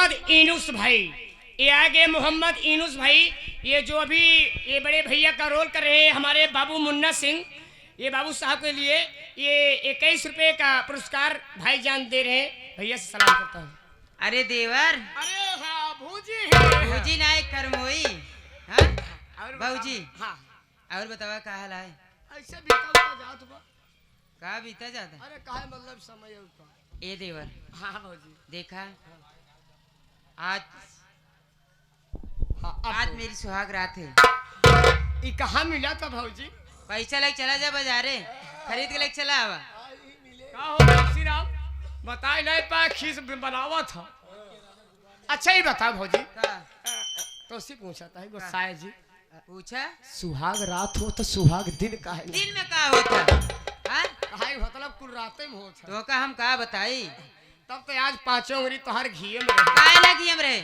मोहम्मद इनुस भाई, ये आगे मोहम्मद इनुस भाई, ये जो अभी ये बड़े भैया का रोल कर रहे हैं हमारे बाबू मुन्ना सिंह, ये बाबू साहब के लिए ये 21 रुपए का पुरस्कार भाईजान दे रहे हैं। भैया से सलाम करता हूँ। अरे देवर, अरे हाँ भूजी भूजी ना एक करमोई। हाँ बाबूजी, हाँ और बतावा का हाल है? ऐसे बीता जात बा। का बीता जाता? अरे काहे मतलब समय उसका। ए देवर, हाँ भौजी देखा आज हाँ, आज मेरी सुहाग रात है। ये कहाँ मिला था भौजी? पैसा लेके चला जा बाजारे, खरीद के लेके चला आवा। का हो तुलसीराम, बताए नहीं पा खीस बनावा था। अच्छा ही बता भौजी, का तो उसी पूछा था गोसाया जी, पूछा सुहाग रात हो तो सुहाग दिन का है? दिन में का होता? हाँ हाय मतलब कुल रातें में होता। तो का हम का बताई? तब तो आज पांचों उंगली तोहर घीए में रहे। काहे लगी हम रहे?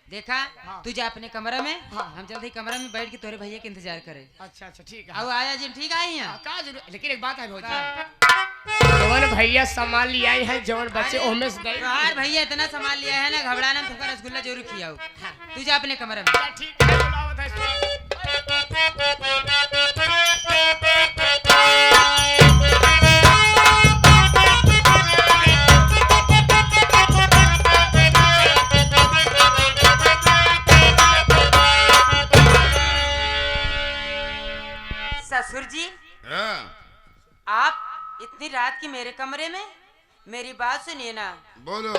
देखा हाँ। तू जा अपने कमरा में, हाँ। हम चलते कमरा में बैठ के तोरे भैया के इंतजार करे। अच्छा अच्छा ठीक है। अब आया जी, ठीक आई यहाँ। का जरूर, लेकिन एक बात है भौजी, जवन भैया सामान ले आए हैं, जवन बच्चे ओमे से गए। तोहार भैया इतना सामान लिया है ना, घबराना, तुमका रसगुल्ला जरूर खियाओ। तू जा अपने कमरा में। ठीक है, बुलावत है। ससुर जी, आप इतनी रात की मेरे कमरे में, मेरी बात सुनिए ना। बोलो।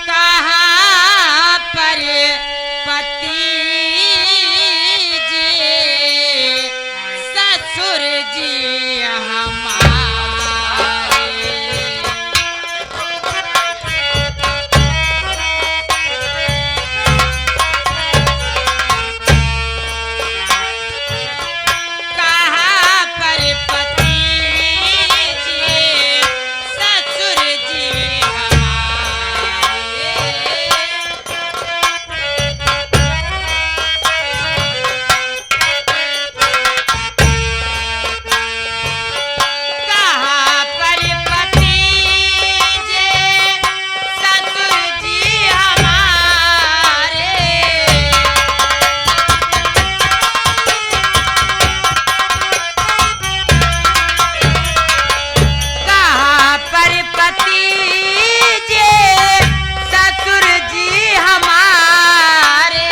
कहाँ पर पति जी, ससुर जी हमारे, कहाँ पर पति जी, ससुर जी कहाँ पर पति जी, ससुर जी हमारे, कहाँ पर पति जी, ससुर जी हमारे,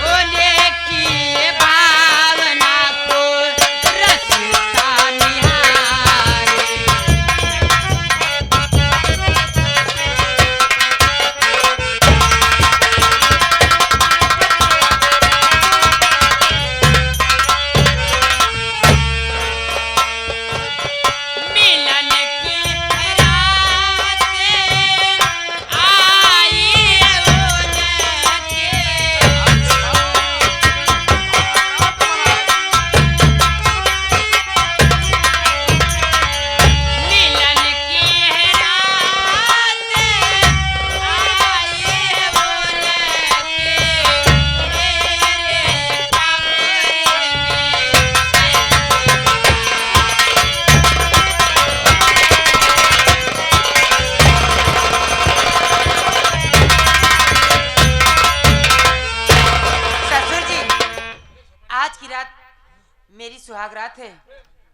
उन्हें की भावना को रसता निहारे। मिलन की रात आई उनके, मिलन की रात आई उनके, मेरे कमरे ससुर जी, आज की रात मेरी सुहाग रात है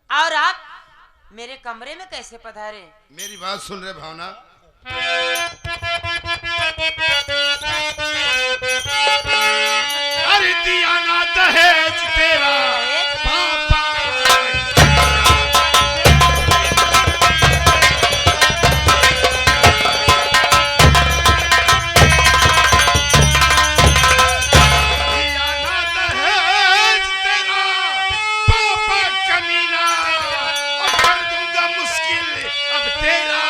और आप मेरे कमरे में कैसे पधारे? मेरी बात सुन रहे भावना। अरे दिया ना दहेज तेरा पापा, दिया ना दहेज तेरा पापा कमीना, और कर दूंगा मुश्किल अब तेरा।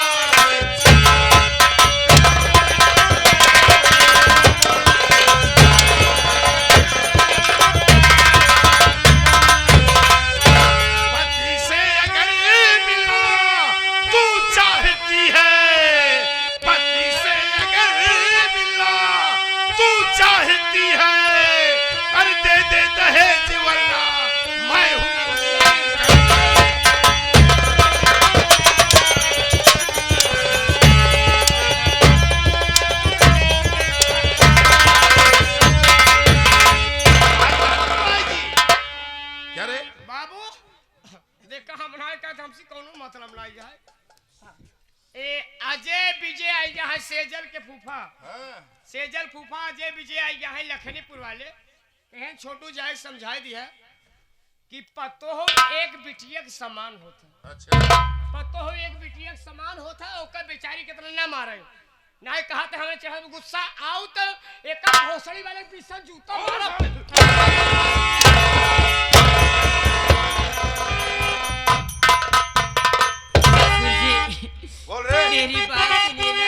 अजय विजय आई यहाँ सेजल के फूफा हाँ। सेजल फूफा अजय विजय आई यहाँ लखनीपुर वाले कहें छोटू जाए समझाई दिया कि पतो हो एक बिटिया के समान होता अच्छा पतो हो एक बिटिया के समान होता ओकर बेचारी कितना ना मारे ना कहा था हमें चढ़ा गुस्सा आओ तो एक भोसड़ी वाले पीछे जूता मारो बोल रहे मेरी बात सुनिए ना।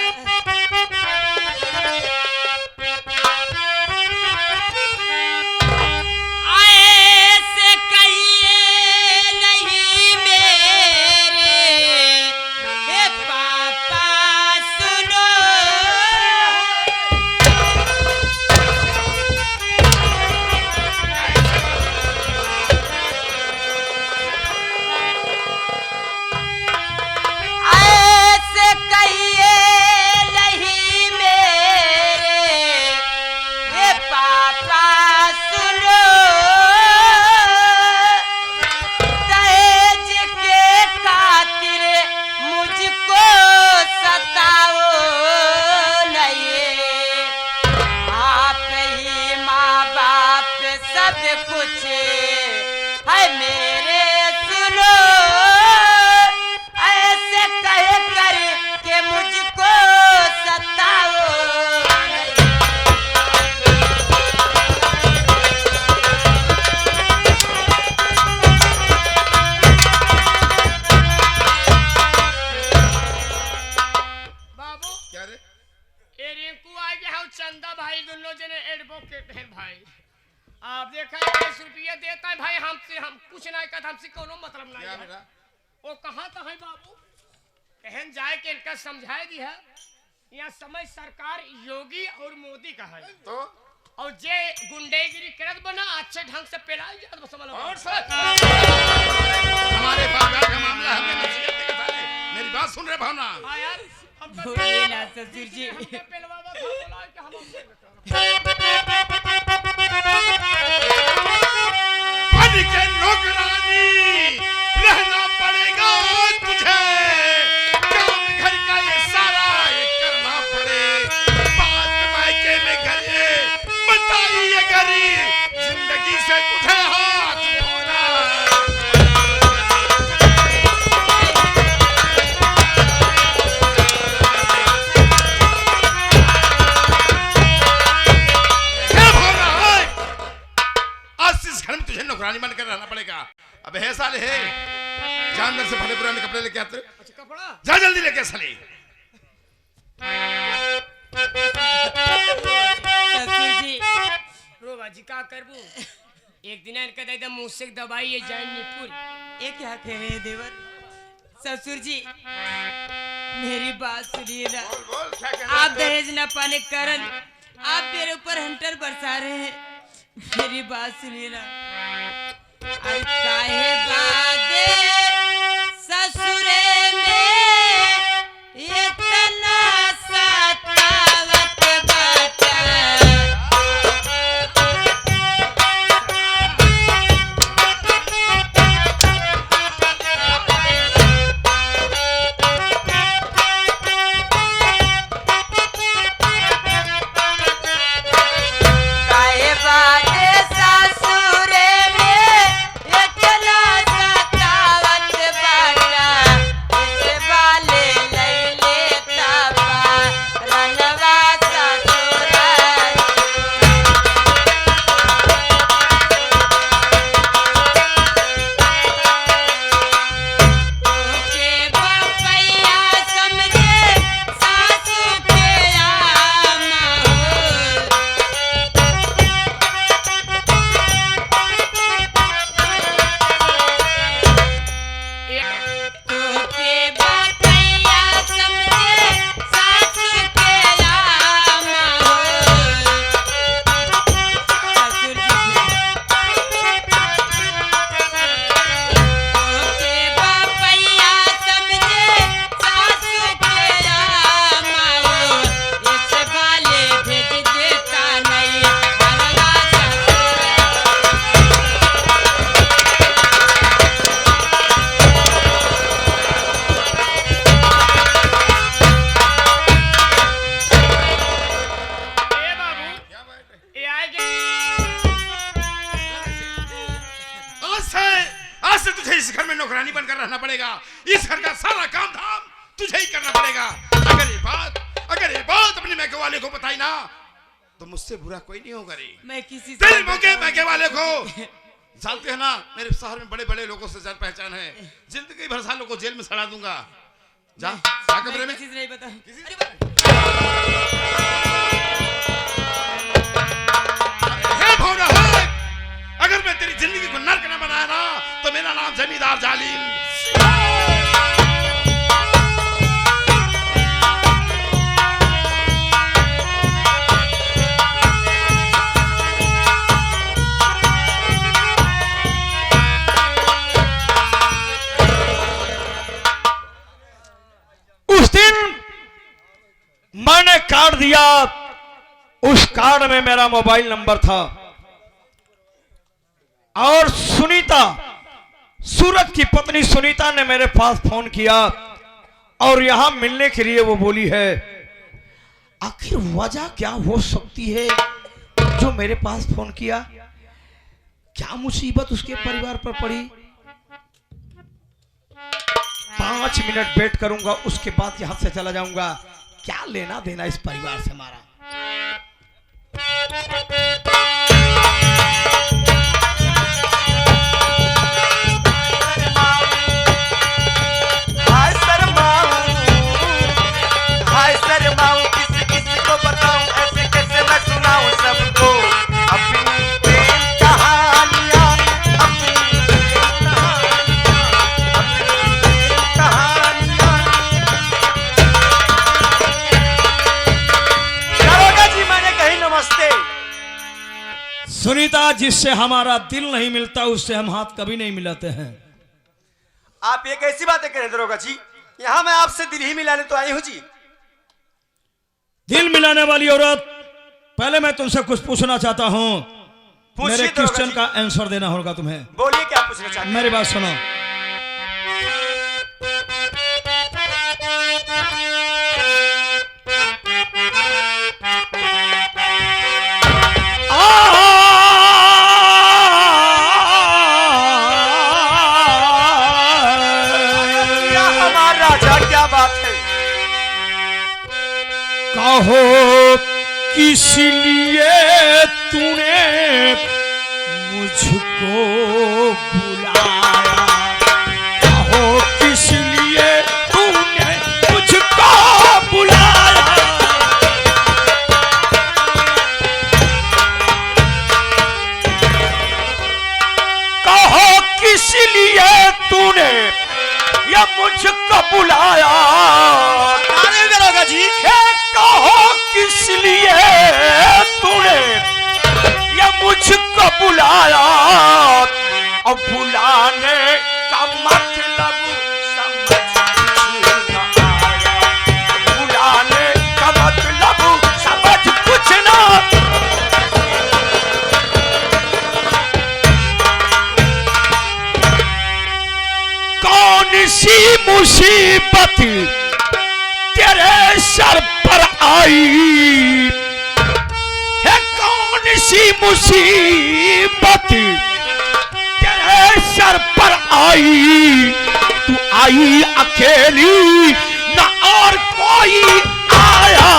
ऐसे कहिए नहीं मेरे हे पापा सुनो। ऐसे कहिए नहीं मेरे हे पापा सुनो। दहेज के खातिर मुझको सताओ नहीं। आप ही माँ बाप सब कुछ है मेरे सुनो। ऐसे कह कर के मुझको सताओ नहीं। बाबू क्या रे ए रिंकू आ गया है चंदा भाई दोनों जने एडवोकेट हैं भाई आप देखा 10 रुपया देता है भाई हमसे हम कुछ नहीं कहता हमसे कोनो मतलब नहीं क्या है बेटा वो कहाँ था है बाबू कहन जाए के इनका समझाए दी है यहाँ समय सरकार योगी और मोदी का है तो और जे गुंडेगिरी करत बना अच्छे ढंग से पेराई जात बस समझ लो। और सर हमारे परिवार का मामला है, हमें नसीहत देगा साले। मेरी बात सुन रहे भावना हाँ यार हम तो बोलिए ना ससुर जी। हमके पेलवावा था बोला कि हम हमसे बन के नौकरानी रहना पड़ेगा तुझे। काम घर का ये सारा ये करना पड़े। बात मायके में करे बताई ये गरी जिंदगी से तुझे हाथ धोना। क्या भावना है? आज से इस घर में तुझे नौकरानी बनकर रहना पड़ेगा। अब है साले है जानवर से भले पुराने कपड़े लेके आते अच्छा कपड़ा जा जल्दी लेके साले। ससुर जी रो बाजी का करबू एक दिन इनका दे दे मुंह से दवाई ये जान निपुर ये क्या कह रहे हैं देवर। ससुर जी मेरी बात सुनिए ना। बोल बोल क्या कहना आप है? दहेज न पाने के कारण आप मेरे ऊपर हंटर बरसा रहे हैं। मेरी बात सुनिए ना। अरे काहे बादे ससुरे में इतना सतावत बाटा। काहे बादे ससुरे में इतना सतावत आज से तुझे इस घर में नौकरानी बनकर रहना पड़ेगा। इस घर का सारा काम धाम तुझे ही करना पड़ेगा। अगर ये बात अपने मैके वाले को बताई ना तो मुझसे बुरा कोई नहीं होगा रे। मैं किसी से तेरे मैके वाले को जानते हैं ना, मेरे शहर में बड़े बड़े लोगों से जान पहचान है। जिंदगी भर सालों को जेल में सड़ा दूंगा। जा कमरे में। किसी से नहीं बता। अगर मैं तेरी जिंदगी को नर्क न बनाया ना तो मेरा नाम जमींदार जालिम। उस दिन मैंने कार्ड दिया, उस कार्ड में मेरा मोबाइल नंबर था और सुनीता, सूरज की पत्नी सुनीता ने मेरे पास फोन किया और यहां मिलने के लिए वो बोली है। आखिर वजह क्या हो सकती है जो मेरे पास फोन किया? क्या मुसीबत उसके परिवार पर पड़ी? 5 मिनट वेट करूंगा, उसके बाद यहां से चला जाऊंगा। क्या लेना देना इस परिवार से हमारा। किसी किसी को बताऊं, ऐसे कैसे मैं सुनाऊं सबको अपनी प्रेम कहानियां, अपनी प्रेम कहानियां। दरोगा जी, मैंने कही नमस्ते। सुनीता, जिससे हमारा दिल नहीं मिलता उससे हम हाथ कभी नहीं मिलाते हैं। आप ये कैसी बातें करें दरोगा जी? यहाँ मैं आपसे दिल ही मिलाने तो आई हूँ जी। दिल मिलाने वाली औरत, पहले मैं तुमसे कुछ पूछना चाहता हूं। मेरे क्वेश्चन का आंसर देना होगा तुम्हें। बोलिए, क्या पूछना चाहते हैं? मेरी बात सुनो। हमारा राजा, क्या बात है? कहो किस लिए तूने मुझको बुलाया? कहो किस लिए तूने मुझको बुलाया? कहो किस लिए तूने या मुझको बुलाया? दरोगा जी, कहो किस लिए तूने या मुझको बुलाया? और बुलाने का मतलब समझ न आया। बुलाने का मतलब समझ कुछ ना। कौन सी मुसीबत तेरे सर पर आई है? कौन सी मुसीबत तेरे सर पर आई? तू आई अकेली, न और कोई आया।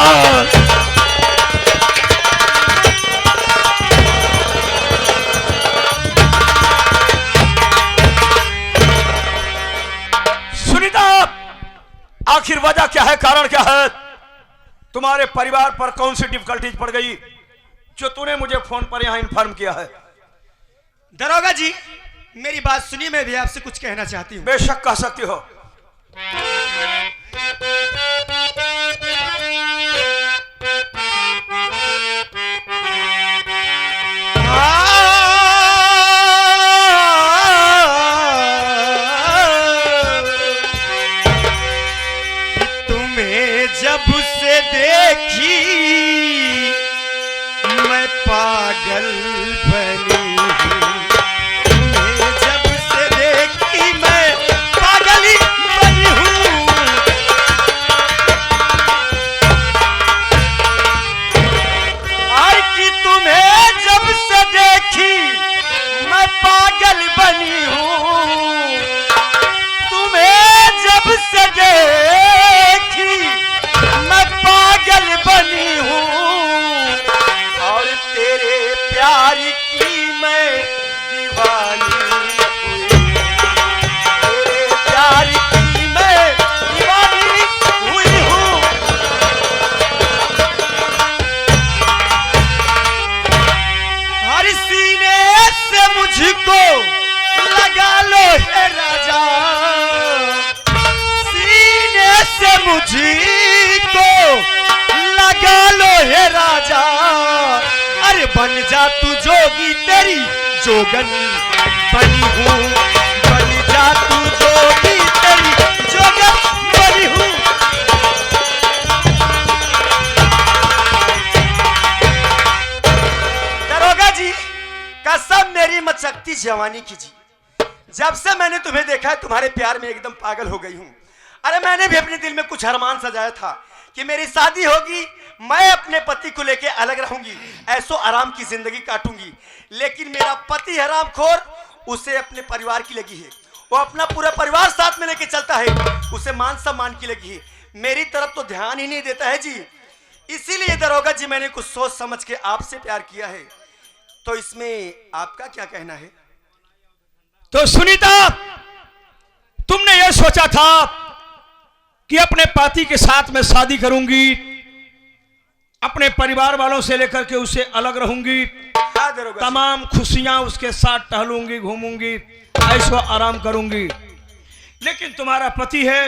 सुनीता, आखिर वजह क्या है, कारण क्या है? तुम्हारे परिवार पर कौन सी डिफिकल्टीज पड़ गई जो तूने मुझे फोन पर यहां इन्फॉर्म किया है? दरोगा जी, मेरी बात सुनिए, मैं भी आपसे कुछ कहना चाहती हूँ। बेशक कह सकती हो। तुम्हें जब से देखी मैं पागल बनी हूँ। तुम्हें जब से देखी मैं पागल ही बनी हूँ। और कि तुम्हें बनी हूँ, तुम्हें जब से देखी मैं पागल बनी हूँ, और तेरे प्यार की मैं दीवानी हुई, तेरे प्यार की मैं दीवानी हुई हूँ। हर सीने से मुझको लगा लो हे राजा, सीने से मुझको लगा लो हे राजा, अरे बन जा तू जोगी तेरी जोगनी बनी हूँ, बन जा तू जोगी तेरी जोगन बनी हूँ। दरोगा जी, कसम मेरी मचकती जवानी की जी, जब से मैंने तुम्हें देखा है तुम्हारे प्यार में एकदम पागल हो गई हूँ। अरे मैंने भी अपने दिल में कुछ अरमान सजाया था कि मेरी शादी होगी, मैं अपने पति को लेके अलग रहूंगी, ऐसो आराम की जिंदगी काटूंगी, लेकिन मेरा पति हरामखोर, उसे अपने परिवार की लगी है, वो अपना पूरा परिवार साथ में लेके चलता है, उसे मान सम्मान की लगी है, मेरी तरफ तो ध्यान ही नहीं देता है जी। इसीलिए दरोगा जी मैंने कुछ सोच समझ के आपसे प्यार किया है, तो इसमें आपका क्या कहना है? तो सुनीता, तुमने यह सोचा था कि अपने पति के साथ में शादी करूंगी, अपने परिवार वालों से लेकर के उससे अलग रहूंगी, हाँ दरोगा जी। तमाम खुशियां उसके साथ टहलूंगी, घूमूंगी, ऐशो आराम करूंगी, लेकिन तुम्हारा पति है,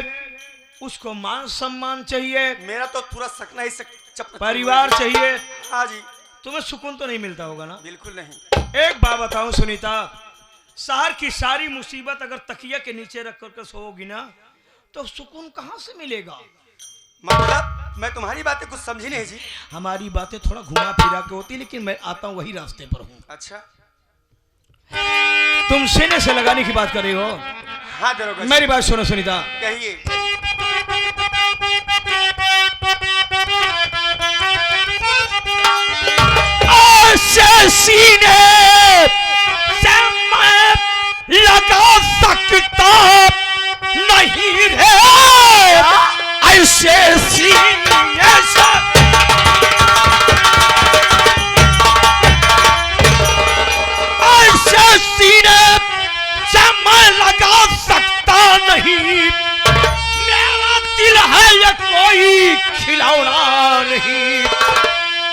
उसको मान सम्मान चाहिए, मेरा तो पूरा सकना ही परिवार चाहिए। हाँ जी। तुम्हें सुकून तो नहीं मिलता होगा ना? बिल्कुल नहीं। एक बात बताऊं सुनीता, शहर की सारी मुसीबत अगर तकिया के नीचे रख करके सोओगी ना, तो सुकून कहां से मिलेगा? मतलब मैं तुम्हारी बातें कुछ समझी नहीं जी। हमारी बातें थोड़ा घुमा फिरा के होती, लेकिन मैं आता हूं वही रास्ते पर हूं। अच्छा। तुम सीने से लगाने की बात कर रही हो? हाँ दरोगा जी। मेरी बात सुनो सुनीता। कहिए। सीने से मैं लगा सकता नहीं रे, ऐसे सीने से ऐसे सीने से मैं लगा सकता नहीं, मेरा दिल है ये कोई खिलौना नहीं,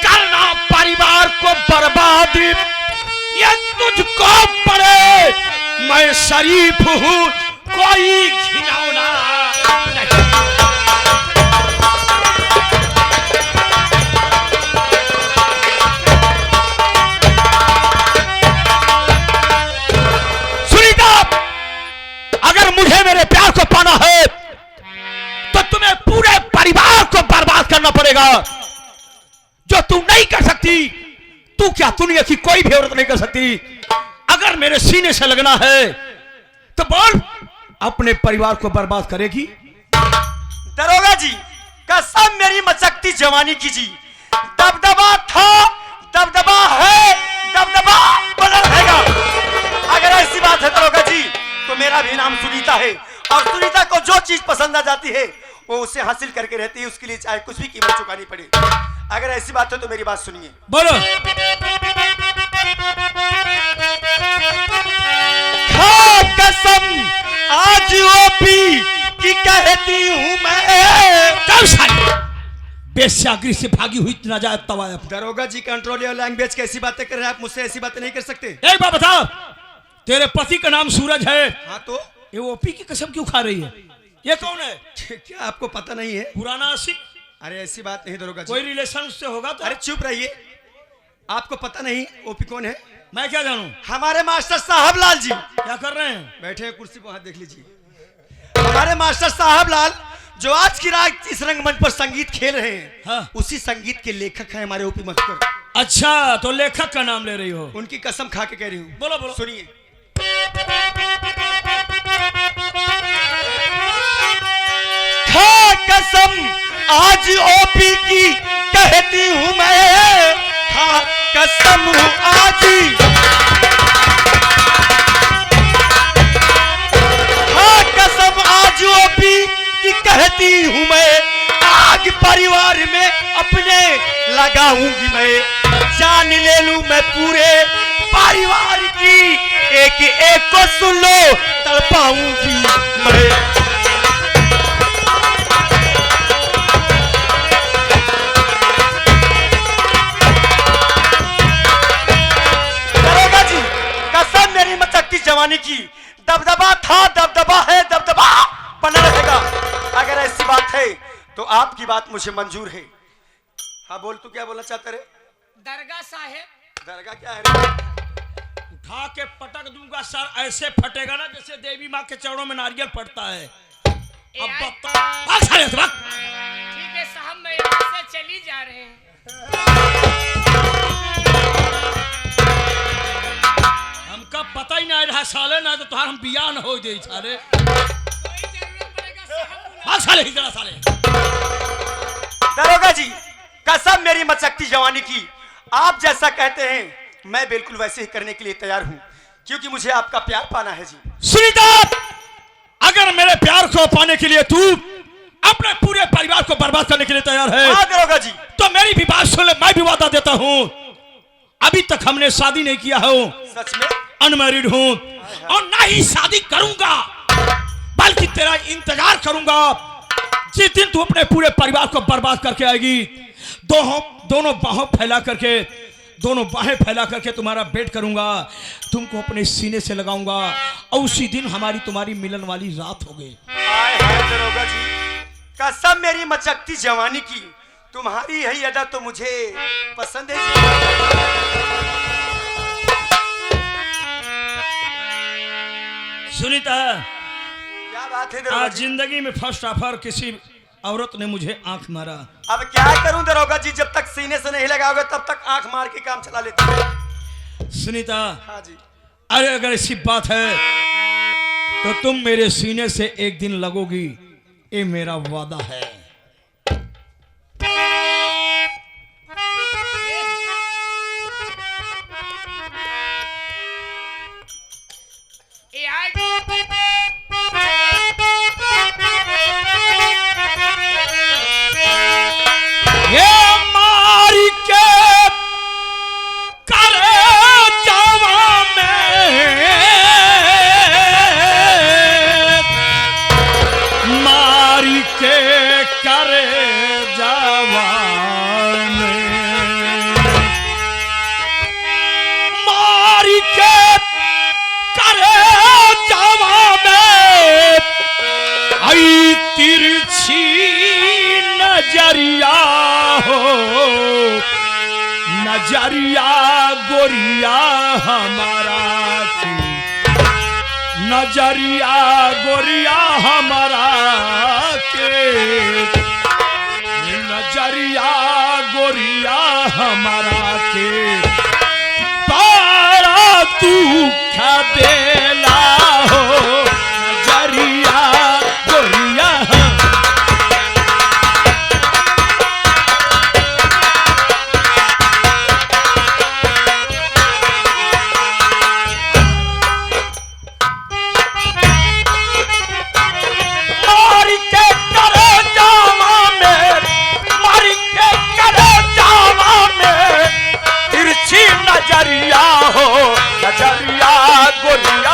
करना परिवार को बर्बाद ये तुझको पड़े, मैं शरीफ हूँ कोई घिनौना नहीं। सुनीता, अगर मुझे मेरे प्यार को पाना है तो तुम्हें पूरे परिवार को बर्बाद करना पड़ेगा, जो तू नहीं कर सकती। तू क्या दुनिया की कोई भी औरत नहीं कर सकती। अगर मेरे सीने से लगना है तो बोल, अपने परिवार को बर्बाद करेगी? दरोगा जी, कसम मेरी मचकती जवानी की जी, दबदबा था, दबदबा है, दबदबा बदल रहेगा। अगर ऐसी बात है दरोगा जी, तो मेरा भी नाम सुनीता है, और सुनीता को जो चीज पसंद आ जाती है वो उसे हासिल करके रहती है, उसके लिए चाहे कुछ भी कीमत चुकानी पड़े। अगर ऐसी बात है तो मेरी बात सुनिए। बोलो। हाँ कसम आज ओपी की कहती हूँ मैं। बेस्यागिरी से भागी हुई नाजायज तवायफ। दरोगा जी, कंट्रोल योर लैंग्वेज, कैसी बातें कर रहे हैं आप? मुझसे ऐसी बातें नहीं कर सकते। एक बात बता, तेरे पति का नाम सूरज है, हाँ तो ये ओपी की कसम क्यों खा रही है? ये कौन है? क्या आपको पता नहीं है? पुराना आशिक? अरे ऐसी बात नहीं दरोगा जी। कोई रिलेशन उससे होगा तो? अरे चुप रहिए, आपको पता नहीं ओपी कौन है? मैं क्या जानूं? हमारे मास्टर साहब लाल जी क्या कर रहे हैं? बैठे हैं कुर्सी पर, हाथ देख लीजिए। हमारे मास्टर साहब लाल जो आज की रात इस रंगमंच पर संगीत खेल रहे हैं, हाँ। उसी संगीत के लेखक हैं हमारे ओपी मस्कर। अच्छा, तो लेखक का नाम ले रही हो? उनकी कसम खा के कह रही हूँ। बोलो बोलो। सुनिए। खा कसम आज ओपी की कहती हूँ मैं, खा कसम आज को सुन लो तड़पाऊंगी मैं। दरोगा जी, कसम मेरी मचकती जवानी की, दबदबा था, दबदबा है, दबदबा बना रहेगा। अगर ऐसी बात है तो आपकी बात मुझे मंजूर है। हाँ बोल, तू क्या बोलना चाहता रे? दरगाह साहेब, दरगाह क्या है रे? उठा के पटक दूंगा सर, ऐसे फटेगा ना जैसे देवी माँ के चरणों में नारियल पड़ता है। अब बता, भाग साले से भाग। ठीक है साहब, मैं यहाँ से चली जा रहे हैं। हमका पता ही नहीं रहा साले, ना तो तुहार हम बियाह न हो जाए साले। कोई जरूरत पड़ेगा साहब, भाग साले, इधर साले। दरोगा जी, कसम मेरी मचकती जवानी की, आप जैसा कहते हैं मैं बिल्कुल वैसे ही करने के लिए तैयार हूं, क्योंकि मुझे आपका प्यार पाना है जी। सुनीता, अगर मेरे प्यार को पाने के लिए तू अपने पूरे परिवार को बर्बाद करने के लिए तैयार है, हाँ दरोगा जी, तो मेरी भी बात सुन ले। मैं भी वादा देता हूँ, अभी तक हमने शादी नहीं किया है, सच में अनमैरिड हूँ और ना ही शादी करूंगा, बल्कि तेरा इंतजार करूंगा। जिस दिन तू अपने पूरे परिवार को बर्बाद करके आएगी, दोनों बाहें फैला करके तुम्हारा वेट करूंगा, तुमको अपने सीने से लगाऊंगा और उसी दिन हमारी तुम्हारी मिलन वाली रात हो गई। हाय हाय दरोगा जी, कसम मेरी मचकती जवानी की, तुम्हारी यही अदा तो मुझे पसंद है जी। सुनीता, क्या बात है दरोगा आज जी? जिंदगी में फर्स्ट ऑफर किसी औरत ने मुझे आंख मारा। अब क्या करूं दरोगा जी, जब तक सीने से नहीं लगाओगे तब तक आंख मार के काम चला लेते हैं। सुनीता, हाँ जी, अरे अगर ऐसी बात है तो तुम मेरे सीने से एक दिन लगोगी, ये मेरा वादा है। ये आए ये मारी के करे जावा में, मारी के करे जावा में, मारी के करे जावा में, आई तिरछी नजरिया हो, नजरिया गोरिया हमारा की, नजरिया गोरिया हमारा के, नजरिया गोरिया हमारा के, बड़ा दुख देला हो, नजरिया गोरिया। नजरिया हो, नजरिया गोरिया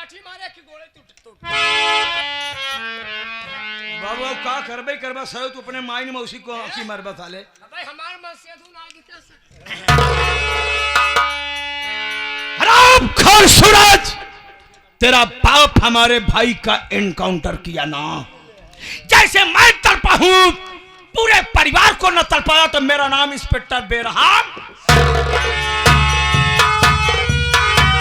लाठी मारे कि गोले टूट बाबू का करबे करबा सर तू अपने माइन में उसी को आंखी मार बता ले भाई हमारे मन से धुन आ गई कैसे हराम खोर सूरज तेरा बाप हमारे भाई का एनकाउंटर किया ना जैसे मैं तड़पा हूं पूरे परिवार को न तड़पाया तो मेरा नाम इंस्पेक्टर बेरहम